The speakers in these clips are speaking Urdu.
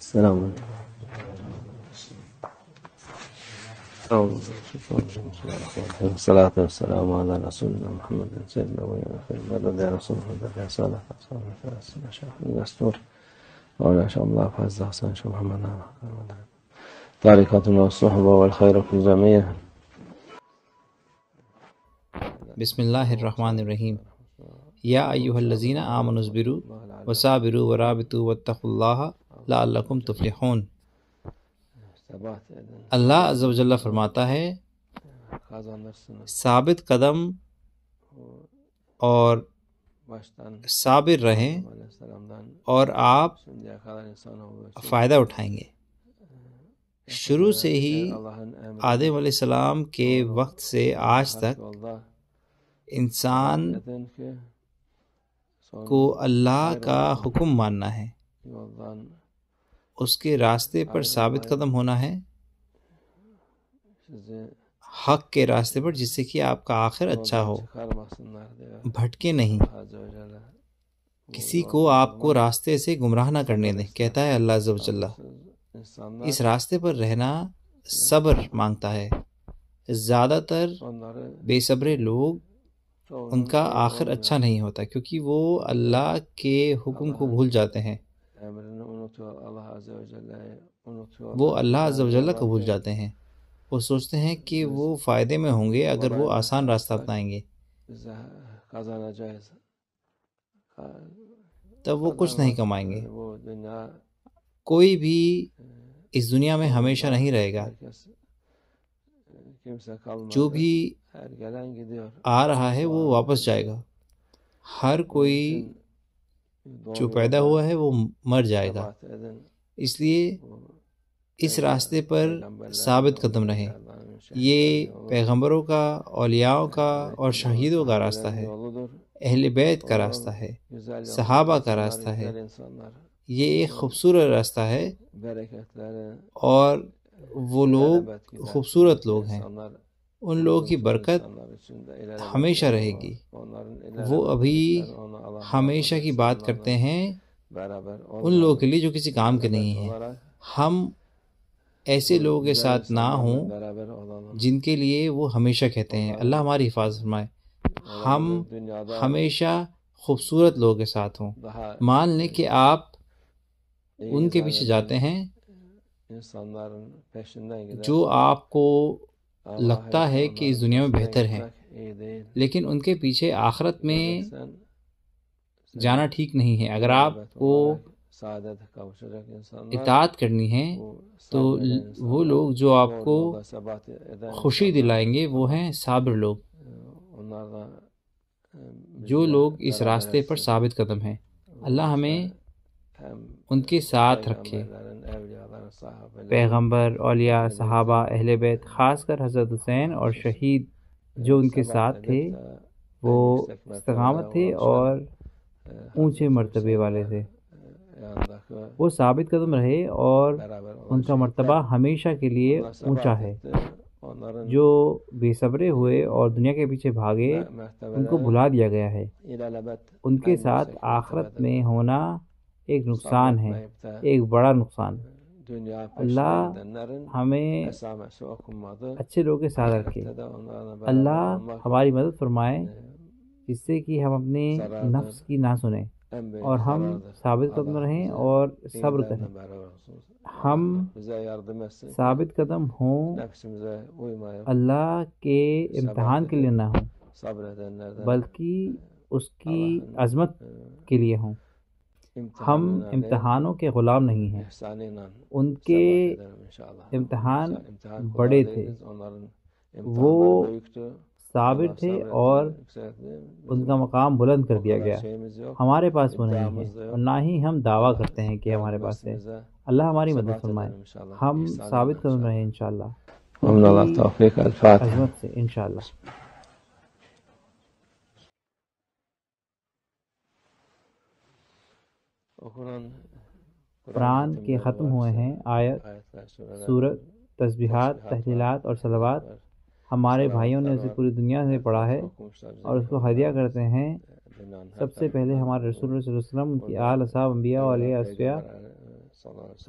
السلام عليكم. والصلاة والسلام على رسولنا محمد سيد الأولين والآخرين يا رسول الله يا صالح يا شيخ المستور وعلى شاء الله فعز حسن شيخ محمد طريقتنا والصحبة والخير في الجميع. بسم اللہ الرحمن الرحیم. یا ایہا الذین آمنوا اصبروا وصابروا ورابطوا واتقوا اللہ لعلکم تفلحون. اللہ عز و جل فرماتا ہے ثابت قدم اور صابر رہیں اور آپ فائدہ اٹھائیں گے. شروع سے ہی آدم علیہ السلام کے وقت سے آج تک انسان کو اللہ کا حکم ماننا ہے، اس کے راستے پر ثابت قدم ہونا ہے، حق کے راستے پر، جس سے کہ آپ کا آخر اچھا ہو، بھٹکے نہیں، کسی کو آپ کو راستے سے گمراہ نہ کرنے دیں. کہتا ہے اللہ عز و جل اس راستے پر رہنا صبر مانگتا ہے. زیادہ تر بے صبر لوگ ان کا آخر اچھا نہیں ہوتا، کیونکہ وہ اللہ کے حکم کو بھول جاتے ہیں، وہ اللہ عز و جل کو بھول جاتے ہیں. وہ سوچتے ہیں کہ وہ فائدے میں ہوں گے اگر وہ آسان راستہ اپنائیں گے، تب وہ کچھ نہیں کمائیں گے. کوئی بھی اس دنیا میں ہمیشہ نہیں رہے گا. جو بھی آ رہا ہے وہ واپس جائے گا. ہر کوئی جو پیدا ہوا ہے وہ مر جائے گا. اس لیے اس راستے پر ثابت قدم رہیں. یہ پیغمبروں کا، اولیاءوں کا اور شہیدوں کا راستہ ہے، اہل بیت کا راستہ ہے، صحابہ کا راستہ ہے. یہ ایک خوبصورت راستہ ہے اور وہ لوگ خوبصورت لوگ ہیں. ان لوگوں کی برکت ہمیشہ رہے گی. وہ ابھی ہمیشہ کی بات کرتے ہیں ان لوگوں کے لیے جو کسی کام کے نہیں ہیں. ہم ایسے لوگوں کے ساتھ نہ ہوں جن کے لیے وہ ہمیشہ کہتے ہیں. اللہ ہماری حفاظت فرمائے. ہم ہمیشہ خوبصورت لوگوں کے ساتھ ہوں. مان لیں کہ آپ ان کے پیچھے جاتے ہیں جو آپ کو لگتا ہے کہ اس دنیا میں بہتر ہے، لیکن ان کے پیچھے آخرت میں جانا ٹھیک نہیں ہے. اگر آپ کو اطاعت کرنی ہے تو وہ لوگ جو آپ کو خوشی دلائیں گے وہ ہیں صابر لوگ، جو لوگ اس راستے پر ثابت قدم ہیں. اللہ ہمیں ان کے ساتھ رکھے. پیغمبر، اولیاء، صحابہ، اہل بیت، خاص کر حضرت حسین اور شہید جو ان کے ساتھ تھے، وہ استقامت تھے اور اونچے مرتبے والے تھے. وہ ثابت قدم رہے اور ان کا مرتبہ ہمیشہ کے لیے اونچا ہے. جو بے صبرے ہوئے اور دنیا کے پیچھے بھاگے ان کو بھلا دیا گیا ہے. ان کے ساتھ آخرت میں ہونا ایک نقصان ہے، ایک بڑا نقصان. اللہ ہمیں اچھے لوگوں کے ساتھ رکھے. اللہ ہماری مدد فرمائے جس سے کہ ہم اپنے نفس کی نہ سنیں اور ہم ثابت قدم رہیں اور صبر کریں. ہم ثابت قدم ہوں اللہ کے امتحان کے لیے نہ ہوں بلکہ اس کی عظمت کے لیے ہوں. ہم امتحانوں کے غلام نہیں ہیں. ان کے امتحان بڑے تھے، وہ صابر تھے اور ان کا مقام بلند کر دیا گیا. ہمارے پاس وہ نہیں ہے اور نہ ہی ہم دعویٰ کرتے ہیں کہ ہمارے پاس ہے. اللہ ہماری مدد فرمائے. ہم ثابت قدم رہیں انشاءاللہ عظمت سے انشاءاللہ. قرآن کے ختم ہوئے ہیں آیت، سورت، تسبیحات، تحلیلات اور صلوات. ہمارے بھائیوں نے اسے پوری دنیا سے پڑھا ہے اور اس کو ہدیہ کرتے ہیں. سب سے پہلے ہمارے رسول اللہ صلی اللہ علیہ وسلم، ان کی آل، اصحاب، انبیاء اور اولیاء اصفیاء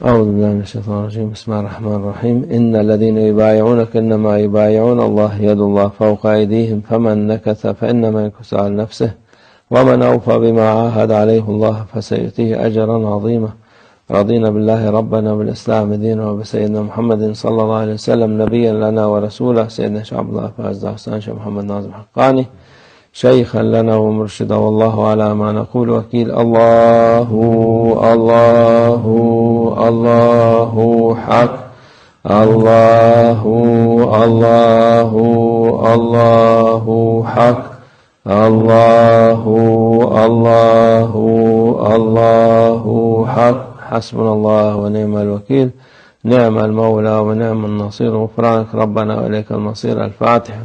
أعوذ بالله من الشيطان الرجيم. بسم الله الرحمن الرحيم. إن الذين يبايعونك إنما يبايعون الله يد الله فوق أيديهم فمن نكث فإنما ينكث على نفسه ومن أوفى بما عاهد عليه الله فسيؤتيه أجرا عظيما. رضينا بالله ربنا وبالإسلام دينا وبسيدنا محمد صلى الله عليه وسلم نبيا لنا ورسولا. سيدنا شيخ عبد الله فاز حسان شيخ محمد ناظم حقاني شيخا لنا ومرشدا، والله على ما نقول وكيل. الله الله الله حق، الله الله الله حق، الله الله الله حق. حسبنا الله ونعم الوكيل، نعم المولى ونعم النصير. غفرانك ربنا وإليك المصير. الفاتحة.